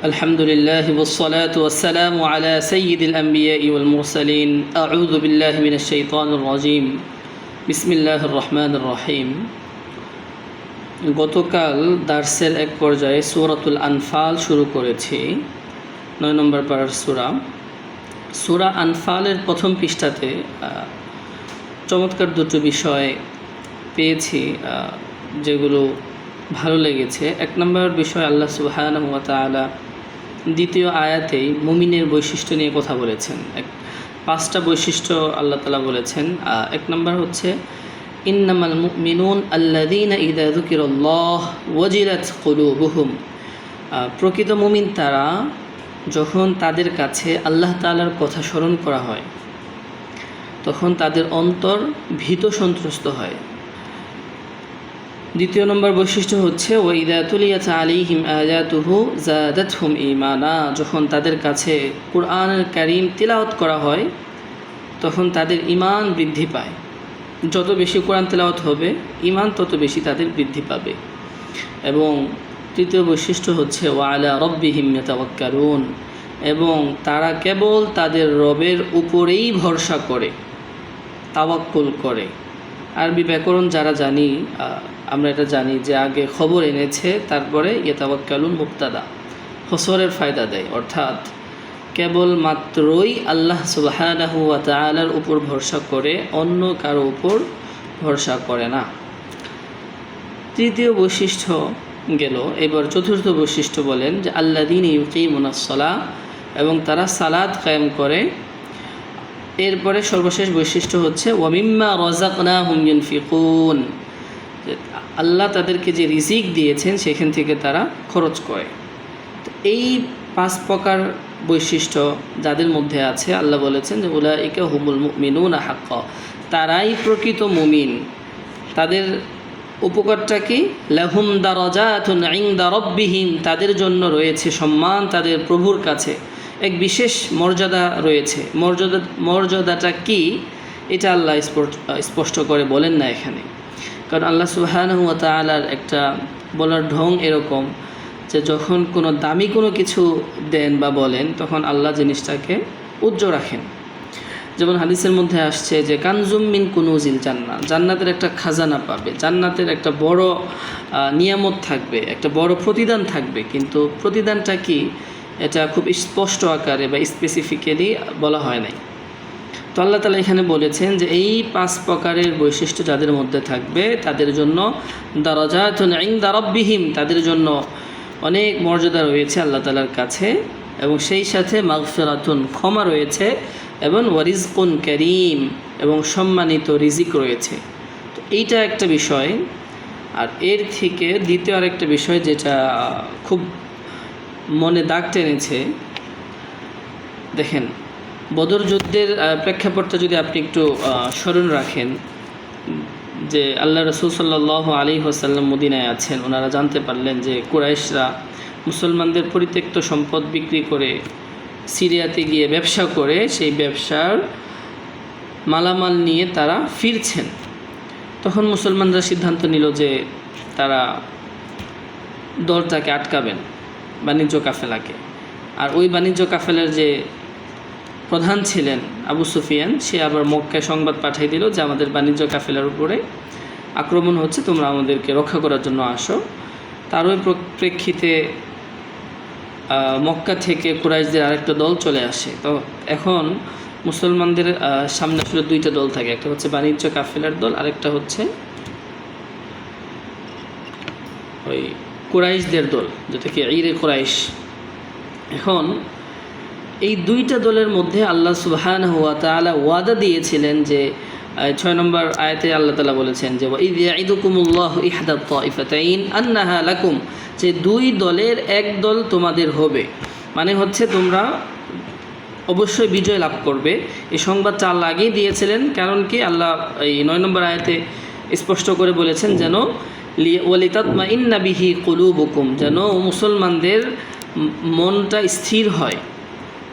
الحمد لله والصلاة والسلام على سيد الأنبياء والمرسلين أعوذ بالله من الشيطان الرجيم بسم الله الرحمن الرحيم গতকাল দার্সের এক পর্যায়ে সূরাতুল আনফাল শুরু করেছি 9 নম্বর পারার সূরা আনফালের প্রথম পৃষ্ঠাতে চমৎকার দুটো বিষয় পেয়েছি যেগুলো ভালো লেগেছে। এক নম্বর বিষয় আল্লাহ সুবহানাহু ওয়া তাআলা দ্বিতীয় আয়াতেই মুমিনের বৈশিষ্ট্য নিয়ে কথা বলেছেন। 5টা বৈশিষ্ট্য আল্লাহ তাআলা বলেছেন। এক নম্বর হচ্ছে ইন্নামাল মুমিনুন আল্লাযীনা ইযা যুকিরাল্লাহ ওয়াজিলাত কুলুবুহুম, প্রকৃত মুমিন তারা যখন তাদের কাছে আল্লাহ তাআলার কথা স্মরণ করা হয় তখন তাদের অন্তর ভীত সন্ত্রস্ত হয়। দ্বিতীয় নম্বর বৈশিষ্ট্য হচ্ছে ওয়াইদা তুলিয়াত আলাইহিম আয়াতুহু যাদাতহুম ঈমানা, যখন তাদের কাছে কুরআনুল কারীম তিলাওয়াত করা হয় তখন তাদের ঈমান বৃদ্ধি পায়। যত বেশি কোরআন তিলাওয়াত হবে ঈমান তত বেশি তাদের বৃদ্ধি পাবে। এবং তৃতীয় বৈশিষ্ট্য হচ্ছে ওয়া আলা রাব্বিহিম ইয়াতাওয়াক্কালুন, এবং তারা কেবল তাদের রবের উপরেই ভরসা করে, তাওয়াক্কুল করে। আরবি ব্যাকরণ যারা জানি আমরা এটা জানি যে আগে খবর এনেছে তারপরে ইয়াতাওয়াক্কালুন মুবতাদা খসরের ফায়দা দেয়, অর্থাৎ কেবলমাত্রই আল্লাহ সুবহানাহু ওয়া তাআলার উপর ভরসা করে, অন্য কারো উপর ভরসা করে না। তৃতীয় বৈশিষ্ট্য গেল। এবার চতুর্থ বৈশিষ্ট্য বলেন যে আল্লাযীনা ইউকিমুনাস সালাহ, এবং তারা সালাত কায়েম করে। এরপরে সর্বশেষ বৈশিষ্ট্য হচ্ছে ওয়া মিম্মা রাযাকনাহুম ইউনফিকুন, আল্লাহ তাদেরকে যে রিজিক দিয়েছেন সেখান থেকে তারা খরচ করে। তো এই 5 প্রকার বৈশিষ্ট্য যাদের মধ্যে আছে আল্লাহ বলেছেন যে উলাইকা হুমুল মুমিনুনা হাক্কা, তারাই প্রকৃত মুমিন। তাদের উপকারটা কি? লাহুম দারাজাতুন ইনদা রাব্বিহিম, তাদের জন্য রয়েছে সম্মান তাদের প্রভুর কাছে, এক বিশেষ মর্যাদা রয়েছে। মর্যাদাটা কি এটা আল্লাহ স্পষ্ট করে বলেন না এখানে, কারণ আল্লাহ সুবহানাহু ওয়া তাআলার একটা বলার ঢং এরকম যে যখন কোনো দামি কোনো কিছু দেন বা বলেন তখন আল্লাহ জিনিসটাকে উজ্জ্বল রাখেন। যেমন হাদিসের মধ্যে আসছে যে কানজুম মিন কুনুজিল জান্নাহ, জান্নাতের একটা খাজানা পাবে, জান্নাতের একটা বড় নিয়ামত থাকবে, একটা বড় প্রতিদান থাকবে, কিন্তু প্রতিদানটা কি এটা খুব স্পষ্ট আকারে বা স্পেসিফিক্যালি বলা হয় নাই। তো আল্লাহ তাআলা এখানে বলেছেন যে এই 5 প্রকারের বৈশিষ্ট্য যাদের মধ্যে থাকবে তাদের জন্য দারাজাতুন ইনদা রাব্বিহিম, তাদের জন্য অনেক মর্যাদা রয়েছে আল্লাহ তাআলার কাছে, এবং সেই সাথে মাগফিরাতুন, ক্ষমা রয়েছে, এবং ওয়ারিজকুন কারীম, এবং সম্মানিত রিজিক রয়েছে। তো এইটা একটা বিষয়। আর এর থেকে দ্বিতীয় আরেকটা বিষয় যেটা খুব মনে দাগ টেনেছে, দেখেন বদর যুদ্ধের প্রেক্ষাপটটা যদি আপনি একটু স্মরণ রাখেন, যে আল্লাহ রাসূল সাল্লাল্লাহু আলাইহি ওয়াসাল্লাম মদিনায় আছেন, ওনারা জানতে পারলেন যে কুরাইশরা মুসলমানদের পরিত্যক্ত সম্পদ বিক্রি করে সিরিয়াতে গিয়ে ব্যবসা করে সেই ব্যবসার মালামাল নিয়ে তারা ফিরছেন। তখন মুসলমানরা সিদ্ধান্ত নিল যে তারা দলটাকে আটকাবেন, বাণিজ্য কাফেলাকে। আর ওই বাণিজ্য কাফেলার যে প্রধান ছিলেন আবু সুফিয়ান, সে আবার মক্কায় সংবাদ পাঠিয়ে দিল যে আমাদের বাণিজ্য কাফেলার উপরে আক্রমণ হচ্ছে, তোমরা আমাদেরকে রক্ষা করার জন্য আসো। তার ওই প্রেক্ষিতে মক্কা থেকে কুরাইশদের আরেকটা দল চলে আসে। তো এখন মুসলমানদের সামনে আসলে 2টা দল থাকে, একটা হচ্ছে বাণিজ্য কাফেলার দল, আরেকটা হচ্ছে ওই কুরাইশদের দল, যেটা কি ঈরে কুরাইশ। এখন এই 2টা দলের মধ্যে আল্লাহ সুবহানাহু ওয়া তাআলা ওয়াদা দিয়েছিলেন যে 6 নম্বর আয়াতে আল্লাহ তাআলা বলেছেন যে ওয়াইয ইয়াইদুকুমুল্লাহু ইহদা তাইফাতাইন আন্নাহা লাকুম, যে 2 দলের এক দল তোমাদের হবে, মানে হচ্ছে তোমরা অবশ্যই বিজয় লাভ করবে। এই সংবাদটা আল্লাহ আগেই দিয়েছিলেন, কারণ কি আল্লাহ এই 9 নম্বর আয়াতে স্পষ্ট করে বলেছেন যেন ওয়ালিতাতমাইন্না বিহি কুলুবুকুম, যেন মুসলমানদের মনটা স্থির হয়।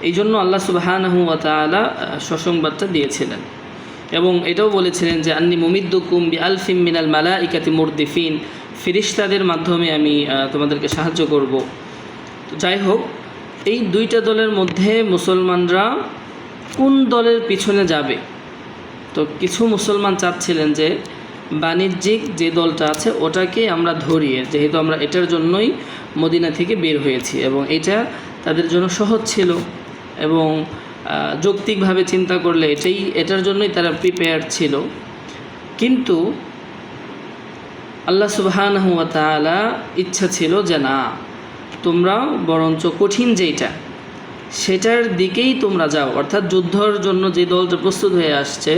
এই জন্য আল্লাহ সুবহানাহু ওয়া তাআলা সুসংবাদটা দিয়েছিলেন, এবং এটাও বলেছিলেন যে আন্নী মুমিদ্দুকুম বিআলফিম মিনাল মালাইকাতি মুরদিফিন, ফেরেশতাদের মাধ্যমে আমি তোমাদেরকে সাহায্য করব। তো যাই হোক, এই দুইটা দলের মধ্যে মুসলমানরা কোন দলের পিছনে যাবে? তো কিছু মুসলমান চাচ্ছিলেন যে বাণিজ্যিক যে দলটা আছে ওটাকে আমরা ধরিয়ে, যেহেতু আমরা এটার জন্যই মদিনা থেকে বের হয়েছি এবং এটা তাদের জন্য সহজ ছিল এবং যৌক্তিকভাবে চিন্তা করলে এটার জন্যই তারা প্রিপেয়ার্ড ছিল। কিন্তু আল্লাহ সুবহানাহু ওয়া তাআলা ইচ্ছা ছিল যে না, তোমরা বরঞ্চ কঠিন যেটা সেটার দিকেই তোমরা যাও, অর্থাৎ যুদ্ধের জন্য যে দলটা প্রস্তুত হয়ে আসছে,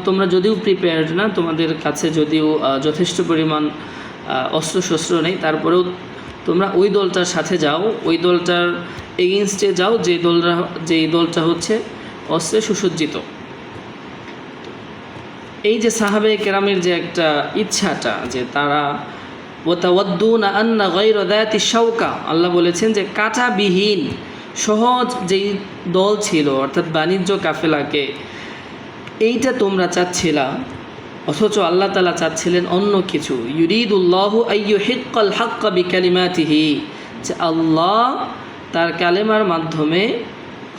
তোমরা যদিও প্রিপেয়ার্ড না, তোমাদের কাছে যদিও যথেষ্ট পরিমাণ অস্ত্রশস্ত্র নেই, তারপরেও তোমরা ওই দলটার সাথে যাও, ওই দলটার এগেনস্টে যাও যেই দলটা হচ্ছে অস্ত্রে সুসজ্জিত। এই যে সাহাবে কেরামের যে একটা ইচ্ছাটা, যে তারা ওয়াতাওয়াদ্দুনা আন্না গায়রা যাতি শাওকা, আল্লাহ বলেছেন যে কাঁটাবিহীন সহজ যেই দল ছিল, অর্থাৎ বাণিজ্য কাফেলাকে, এইটা তোমরা চাচ্ছিলা, অথচ আল্লাহ তাআলা চাচ্ছিলেন অন্য কিছু। ইউরিদুল্লাহু আইয়ুহিক্কাল হাক্কা বিকালিমাতিহি, যে আল্লাহ তার কালেমার মাধ্যমে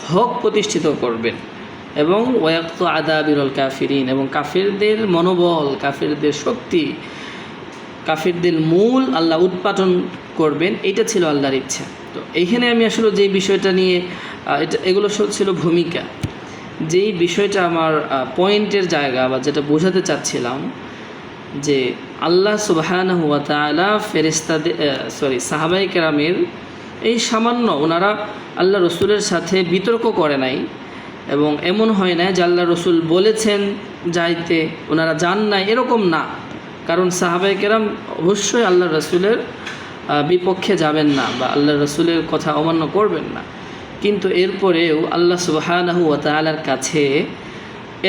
হক প্রতিষ্ঠিত করবেন এবং ওয়াক্তু আদাবিরুল কাফিরিন, এবং কাফিরদের মনোবল, কাফিরদের শক্তি, কাফিরদের মূল আল্লাহ উৎপাটন করবেন। এটা ছিল আল্লাহর ইচ্ছা। তো এইখানে আমি আসলে যেই বিষয়টা নিয়ে এগুলো সব ছিল ভূমিকা, যেই বিষয়টা আমার পয়েন্টের জায়গা বা যেটা বোঝাতে চাচ্ছিলাম, যে আল্লাহ সুবহানাহু ওয়া তাআলা সাহাবায়ে কেরামের এই সামান্য, ওনারা আল্লাহ রসুলের সাথে বিতর্ক করে নাই এবং এমন হয় না যে আল্লাহ রসুল বলেছেন যাইতে ওনারা যান নাই, এরকম না। কারণ সাহাবায়ে কেরাম অবশ্যই আল্লাহ রসুলের বিপক্ষে যাবেন না বা আল্লাহ রসুলের কথা অমান্য করবেন না, কিন্তু এরপরেও আল্লাহ সুবহানাহু ওয়া তাআলার কাছে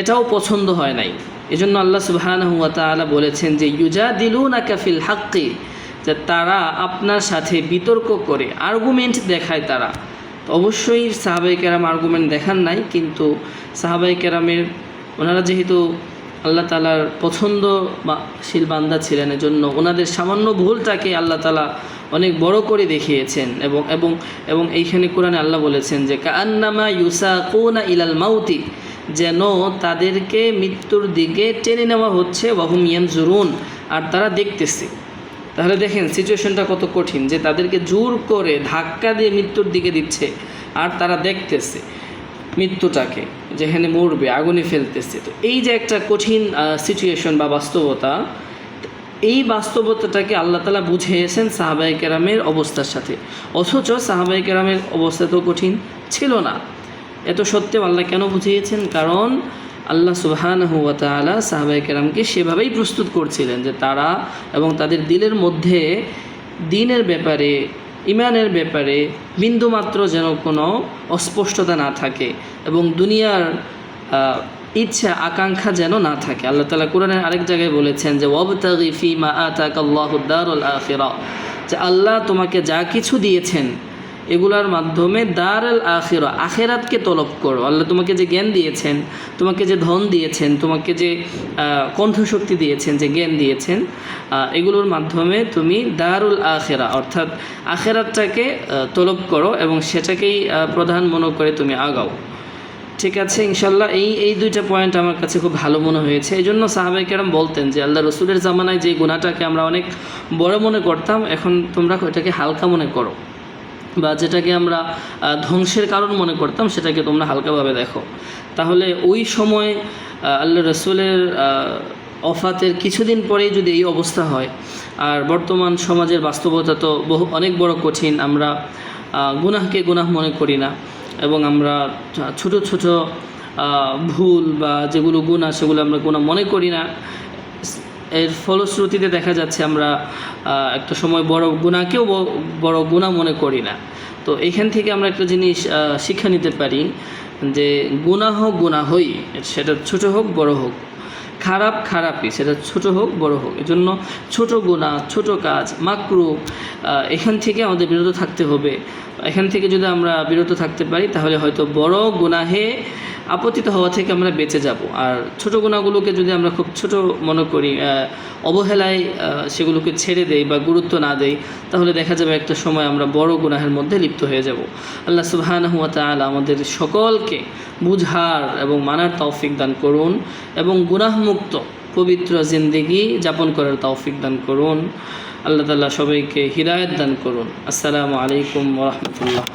এটাও পছন্দ হয় নাই। এজন্য আল্লাহ সুবহানাহু ওয়া তাআলা বলেছেন যে ইউজাদিলুনাকা ফিল হাক্কি, যে তারা আপনার সাথে বিতর্ক করে, আর্গুমেন্ট দেখায় তারা। তো অবশ্যই সাহাবায়ে কেরাম আর্গুমেন্ট দেখান নাই, কিন্তু সাহাবায়ে কেরামের ওনারা যেহেতু আল্লাহ তাআলার পছন্দশীল বান্দা ছিলেন, এজন্য ওনাদের সামান্য ভুলটাকে আল্লাহ তাআলা অনেক বড় করে দেখিয়েছেন। এবং এইখানে কোরআনে আল্লাহ বলেছেন যে কাআন্নামা ইউসাকুনা ইলাল মাউতি, যেন তাদেরকে মৃত্যুর দিকে টেনে নেওয়া হচ্ছে, ওয়াহুম ইয়ানজুরুন, আর তারা দেখতেছে। তাহলে দেখেন সিচুয়েশনটা কত কঠিন, যে তাদেরকে জোর করে ধাক্কা দিয়ে মৃত্যুর দিকে দিচ্ছে আর তারা দেখতেছে মৃত্যুটাকে, যেখানে মরবে, আগুনে ফেলতেছে। তো এই যে একটা কঠিন সিচুয়েশন বা বাস্তবতা, এই বাস্তবতাটাকে আল্লাহ তাআলা বুঝিয়েছেন সাহাবায়ে কেরামের অবস্থার সাথে, অথচ সাহাবায়ে কেরামের অবস্থা তো কঠিন ছিল না। এত সত্ত্বেও আল্লাহ কেন বুঝিয়েছেন? কারণ আল্লাহ সুবহানাহু ওয়া তাআলা সাহাবায়ে কেরামকে সেভাবেই প্রস্তুত করছিলেন যে তারা এবং তাদের দিলের মধ্যে দ্বীনের ব্যাপারে, ইমানের ব্যাপারে বিন্দুমাত্র যেন কোনো অস্পষ্টতা না থাকে এবং দুনিয়ার ইচ্ছা আকাঙ্ক্ষা যেন না থাকে। আল্লাহ তাআলা কোরআনের আরেক জায়গায় বলেছেন যে ওয়াবতাগি ফীমা আতাকাল্লাহুদ দারুল আখিরা, যে আল্লাহ তোমাকে যা কিছু দিয়েছেন এগুলার মাধ্যমে দারুল আখিরা, আখিরাতকে তলব করো। আল্লাহ তোমাকে যে জ্ঞান দিয়েছেন, তোমাকে যে ধন দিয়েছেন, তোমাকে যে কণ্ঠশক্তি দিয়েছেন, যে জ্ঞান দিয়েছেন, এগুলোর মাধ্যমে তুমি দারুল আখিরা অর্থাৎ আখিরাতটাকে তলব করো এবং সেটাকেই প্রধান মনে করে তুমি আগাও। ঠিক আছে, ইনশাল্লাহ এই দুইটা পয়েন্ট আমার কাছে খুব ভালো মনে হয়েছে। এই জন্য সাহাবায়ে কেরাম বলতেন যে আল্লাহ রসুলের জামানায় যে গুনাহটাকে আমরা অনেক বড় মনে করতাম, এখন তোমরা ওইটাকে হালকা মনে করো, বা যেটাকে আমরা ধ্বংসের কারণ মনে করতাম সেটাকে তোমরা হালকাভাবে দেখো। তাহলে ওই সময় আল্লাহ রসুলের ওফাতের কিছুদিন পরেই যদি এই অবস্থা হয়, আর বর্তমান সমাজের বাস্তবতা তো অনেক বড় কঠিন, আমরা গুনাহকে গুনাহ মনে করি না এবং আমরা ছোট ছোট ভুল বা যেগুলো গুনাহ সেগুলো আমরা গুনাহ মনে করি না। এর ফলশ্রুতিতে দেখা যাচ্ছে আমরা একটা সময় বড় গুনাহকেও বড় গুনাহ মনে করি না। তো এইখান থেকে আমরা একটা জিনিস শিক্ষা নিতে পারি যে গুনাহ গুনাহই, সেটা ছোট হোক বড় হোক, খারাপই, সেটা ছোট হোক বড় হোক। এজন্য ছোট গুনাহ, ছোট কাজ, মাকরু, এখান থেকে আমাদের বিরত থাকতে হবে। এখান থেকে যদি আমরা বিরত থাকতে পারি তাহলে হয়তো বড় গুনাহে আপতিত হওয়া থেকে আমরা বেঁচে যাব। আর ছোট গুনাহগুলোকে যদি আমরা খুব ছোট মনে করি, অবহেলায় সেগুলোকে ছেড়ে দেই বা গুরুত্ব না দেই, তাহলে দেখা যাবে একটা সময় আমরা বড় গুনাহের মধ্যে লিপ্ত হয়ে যাব। আল্লাহ সুবহানাহু ওয়া তাআলা আমাদের সকলকে বুঝার এবং মানার তৌফিক দান করুন এবং গুনাহমুক্ত পবিত্র জিন্দেগি যাপন করার তৌফিক দান করুন। আল্লাহ তাআলা সবাইকে হিদায়াত দান করুন। আসসালামু আলাইকুম ওয়া রাহমাতুল্লাহ।